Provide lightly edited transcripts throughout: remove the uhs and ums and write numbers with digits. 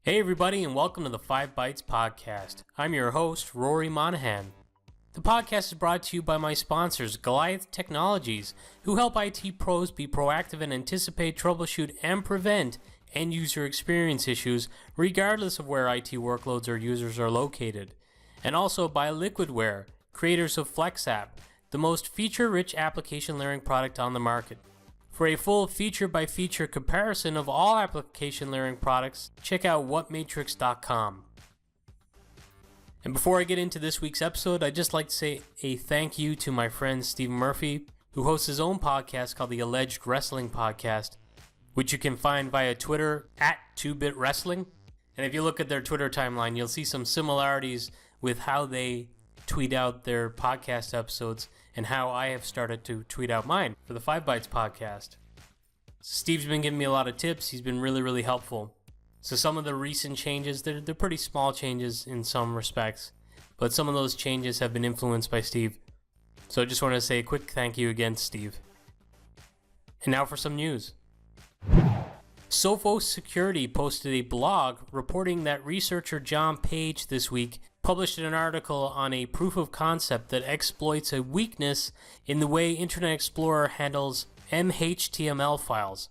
Hey everybody, and welcome to the 5 Bytes Podcast. I'm your host, Rory Monahan. The podcast is brought to you by my sponsors, Goliath Technologies, who help IT pros be proactive and anticipate, troubleshoot, and prevent end-user experience issues regardless of where IT workloads or users are located. And also by Liquidware, creators of FlexApp, the most feature-rich application layering product on the market. For a full feature-by-feature comparison of all application layering products, check out whatmatrix.com. And before I get into this week's episode, I'd just like to say a thank you to my friend Stephen Murphy, who hosts his own podcast called the Alleged Wrestling Podcast, which you can find via Twitter at 2BitWrestling. And if you look at their Twitter timeline, you'll see some similarities with how they tweet out their podcast episodes and how I have started to tweet out mine for the 5 Bytes Podcast. Steve's been giving me a lot of tips. He's been really helpful. So some of the recent changes, they're pretty small changes in some respects, but some of those changes have been influenced by Steve. So I just want to say a quick thank you again to Steve. And now for some news. Sophos Security posted a blog reporting that researcher John Page this week published an article on a proof of concept that exploits a weakness in the way Internet Explorer handles MHTML files.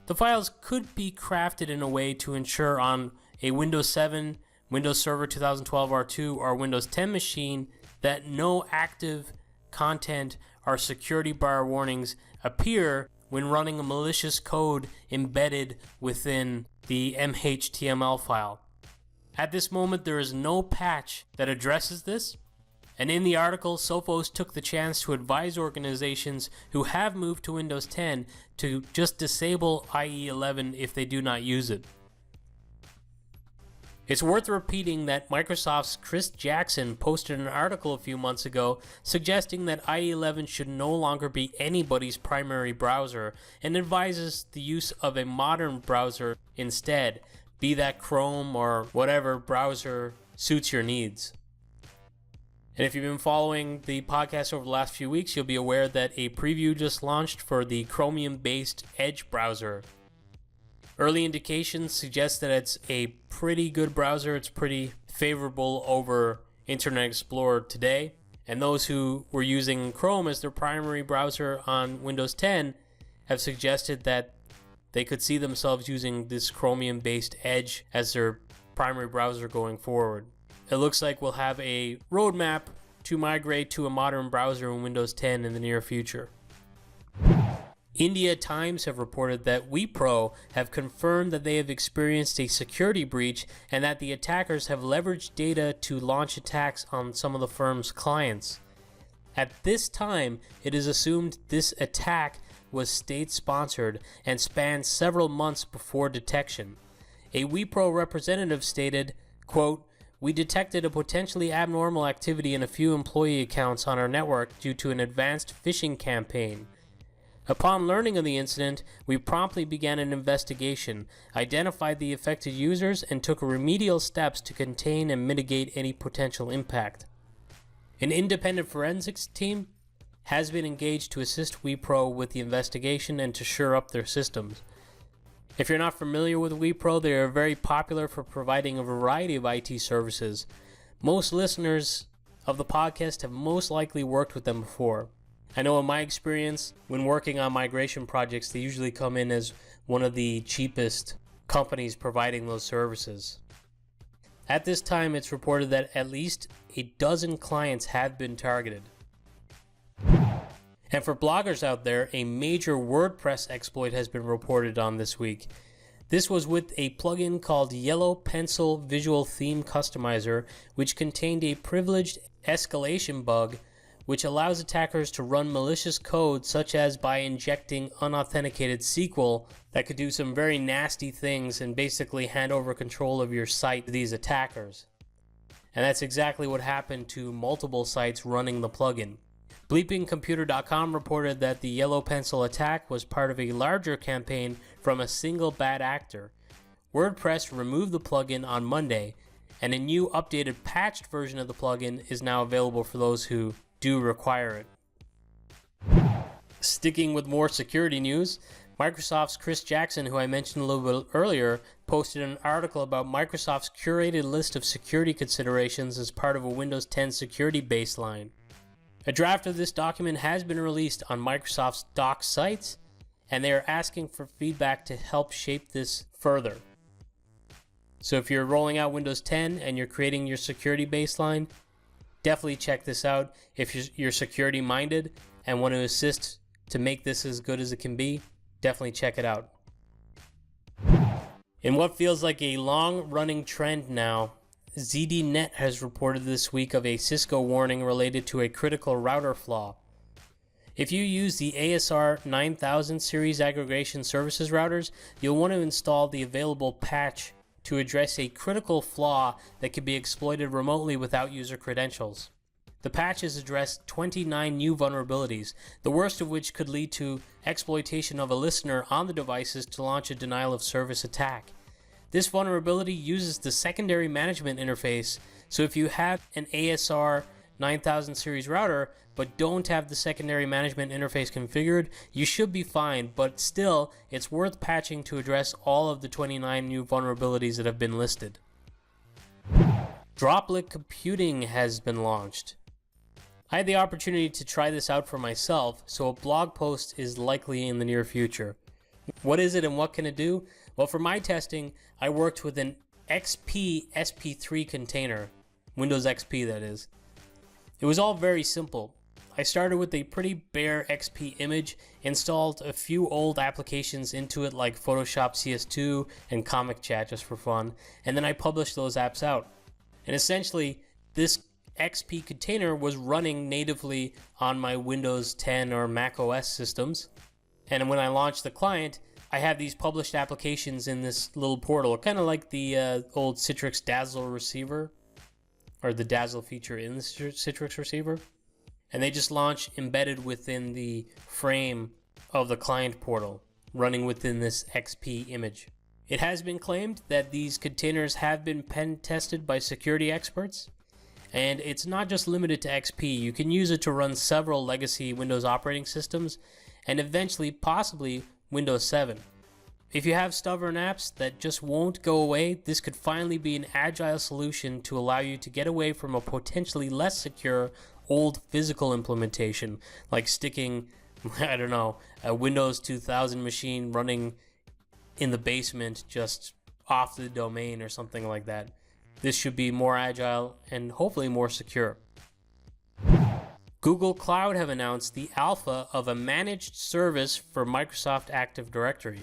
The files could be crafted in a way to ensure on a Windows 7, Windows Server 2012 R2, or Windows 10 machine that no active content or security bar warnings appear when running a malicious code embedded within the MHTML file. At this moment, there is no patch that addresses this, and in the article, Sophos took the chance to advise organizations who have moved to Windows 10 to just disable IE 11 if they do not use it. It's worth repeating that Microsoft's Chris Jackson posted an article a few months ago suggesting that IE 11 should no longer be anybody's primary browser and advises the use of a modern browser instead, be that Chrome or whatever browser suits your needs. And if you've been following the podcast over the last few weeks, you'll be aware that a preview just launched for the Chromium-based Edge browser. Early indications suggest that it's a pretty good browser. It's pretty favorable over Internet Explorer today. And those who were using Chrome as their primary browser on Windows 10 have suggested that they could see themselves using this Chromium-based Edge as their primary browser going forward. It looks like we'll have a roadmap to migrate to a modern browser in Windows 10 in the near future. India Times have reported that Wepro have confirmed that they have experienced a security breach and that the attackers have leveraged data to launch attacks on some of the firm's clients. At this time, it is assumed this attack was state-sponsored and spanned several months before detection. A Wepro representative stated, quote, "We detected a potentially abnormal activity in a few employee accounts on our network due to an advanced phishing campaign. Upon learning of the incident, we promptly began an investigation, identified the affected users, and took remedial steps to contain and mitigate any potential impact. An independent forensics team has been engaged to assist Wepro with the investigation and to shore up their systems." If you're not familiar with Wepro, they are very popular for providing a variety of IT services. Most listeners of the podcast have most likely worked with them before. I know in my experience, when working on migration projects, they usually come in as one of the cheapest companies providing those services. At this time, it's reported that at least a dozen clients have been targeted. And for bloggers out there, a major WordPress exploit has been reported on this week. This was with a plugin called Yellow Pencil Visual Theme Customizer, which contained a privileged escalation bug which allows attackers to run malicious code such as by injecting unauthenticated SQL that could do some very nasty things and basically hand over control of your site to these attackers. And that's exactly what happened to multiple sites running the plugin. BleepingComputer.com reported that the Yellow Pencil attack was part of a larger campaign from a single bad actor. WordPress removed the plugin on Monday, and a new updated patched version of the plugin is now available for those who do require it. Sticking with more security news, Microsoft's Chris Jackson, who I mentioned a little bit earlier, posted an article about Microsoft's curated list of security considerations as part of a Windows 10 security baseline. A draft of this document has been released on Microsoft's doc sites, and they are asking for feedback to help shape this further. So if you're rolling out Windows 10 and you're creating your security baseline, definitely check this out. If you're security minded and want to assist to make this as good as it can be, definitely check it out. In what feels like a long-running trend now, ZDNet has reported this week of a Cisco warning related to a critical router flaw. If you use the ASR 9000 series aggregation services routers, you'll want to install the available patch to address a critical flaw that can be exploited remotely without user credentials. The patch has addressed 29 new vulnerabilities, the worst of which could lead to exploitation of a listener on the devices to launch a denial of service attack. This vulnerability uses the secondary management interface, so if you have an ASR 9000 series router but don't have the secondary management interface configured, you should be fine, but still, it's worth patching to address all of the 29 new vulnerabilities that have been listed. Droplet Computing has been launched. I had the opportunity to try this out for myself, so a blog post is likely in the near future. What is it and what can it do? Well, for my testing, I worked with an XP SP3 container, Windows XP that is. It was all very simple. I started with a pretty bare XP image, installed a few old applications into it like Photoshop CS2 and Comic Chat just for fun, and then I published those apps out. And essentially, this XP container was running natively on my Windows 10 or Mac OS systems. And when I launched the client, I have these published applications in this little portal, kind of like the old Citrix Dazzle receiver, or the Dazzle feature in the Citrix receiver. And they just launch embedded within the frame of the client portal, running within this XP image. It has been claimed that these containers have been pen tested by security experts. And it's not just limited to XP. You can use it to run several legacy Windows operating systems and eventually possibly Windows 7. If you have stubborn apps that just won't go away, this could finally be an agile solution to allow you to get away from a potentially less secure old physical implementation, like sticking, I don't know, a Windows 2000 machine running in the basement just off the domain or something like that. This should be more agile and hopefully more secure. Google Cloud have announced the alpha of a managed service for Microsoft Active Directory.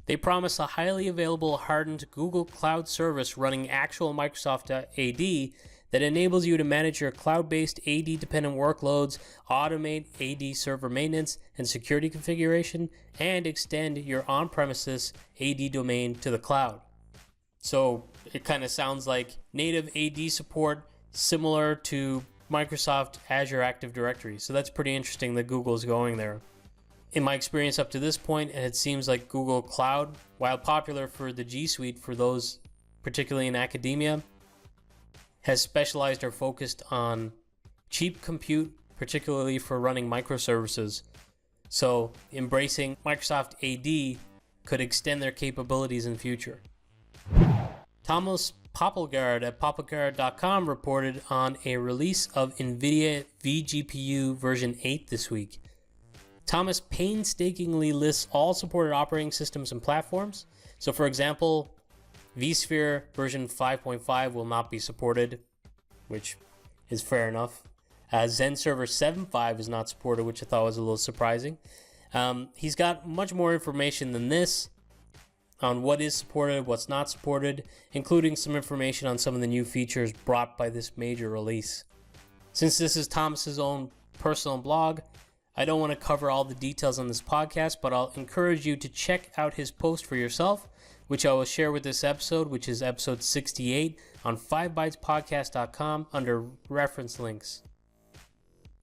They promise a highly available hardened Google Cloud service running actual Microsoft AD that enables you to manage your cloud-based AD-dependent workloads, automate AD server maintenance and security configuration, and extend your on-premises AD domain to the cloud. So it kind of sounds like native AD support similar to Microsoft Azure Active Directory. So that's pretty interesting that Google's going there. In my experience up to this point, it seems like Google Cloud, while popular for the G Suite for those particularly in academia, has specialized or focused on cheap compute, particularly for running microservices. So embracing Microsoft AD could extend their capabilities in future. Thomas Poppelgaard at poppelgaard.com reported on a release of Nvidia vGPU version 8 this week. Thomas painstakingly lists all supported operating systems and platforms. So for example, vSphere version 5.5 will not be supported, which is fair enough. Zen Server 7.5 is not supported, which I thought was a little surprising. He's got much more information than this on what is supported, what's not supported, including some information on some of the new features brought by this major release. Since this is Thomas's own personal blog, I don't want to cover all the details on this podcast, but I'll encourage you to check out his post for yourself, which I will share with this episode, which is episode 68 on 5bytespodcast.com under reference links.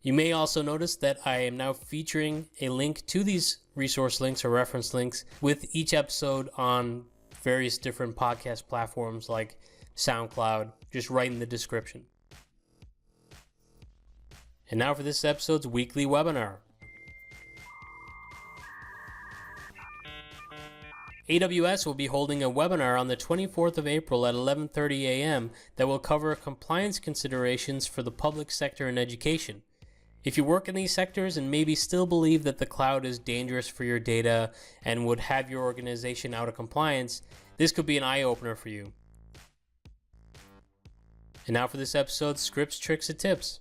You may also notice that I am now featuring a link to these resource links or reference links with each episode on various different podcast platforms like SoundCloud, just right in the description. And now for this episode's weekly webinar. AWS will be holding a webinar on the 24th of April at 11:30 a.m. that will cover compliance considerations for the public sector and education. If you work in these sectors and maybe still believe that the cloud is dangerous for your data and would have your organization out of compliance, this could be an eye-opener for you. And now for this episode's scripts, tricks, and tips.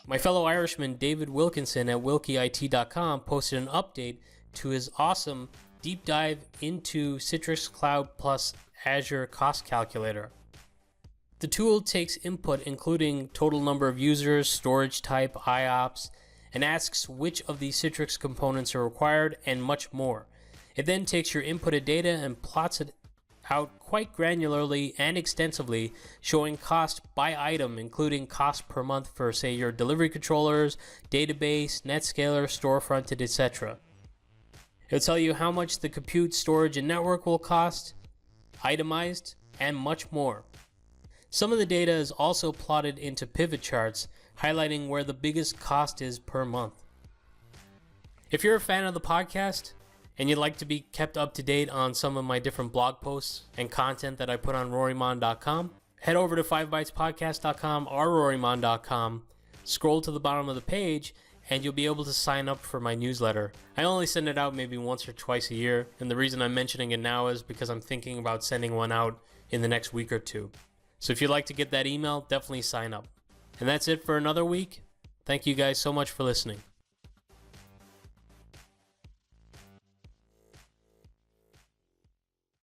My fellow Irishman David Wilkinson at wilkieIT.com posted an update to his awesome deep dive into Citrix Cloud Plus Azure Cost Calculator. The tool takes input including total number of users, storage type, IOPS, and asks which of these Citrix components are required and much more. It then takes your inputted data and plots it out quite granularly and extensively, showing cost by item, including cost per month for, say, your delivery controllers, database, NetScaler, storefronted, etc. It'll tell you how much the compute, storage, and network will cost, itemized, and much more. Some of the data is also plotted into pivot charts, highlighting where the biggest cost is per month. If you're a fan of the podcast and you'd like to be kept up to date on some of my different blog posts and content that I put on rorymon.com, head over to 5bytespodcast.com or rorymon.com, scroll to the bottom of the page, and you'll be able to sign up for my newsletter. I only send it out maybe once or twice a year, and the reason I'm mentioning it now is because I'm thinking about sending one out in the next week or two. So if you'd like to get that email, definitely sign up. And that's it for another week. Thank you guys so much for listening.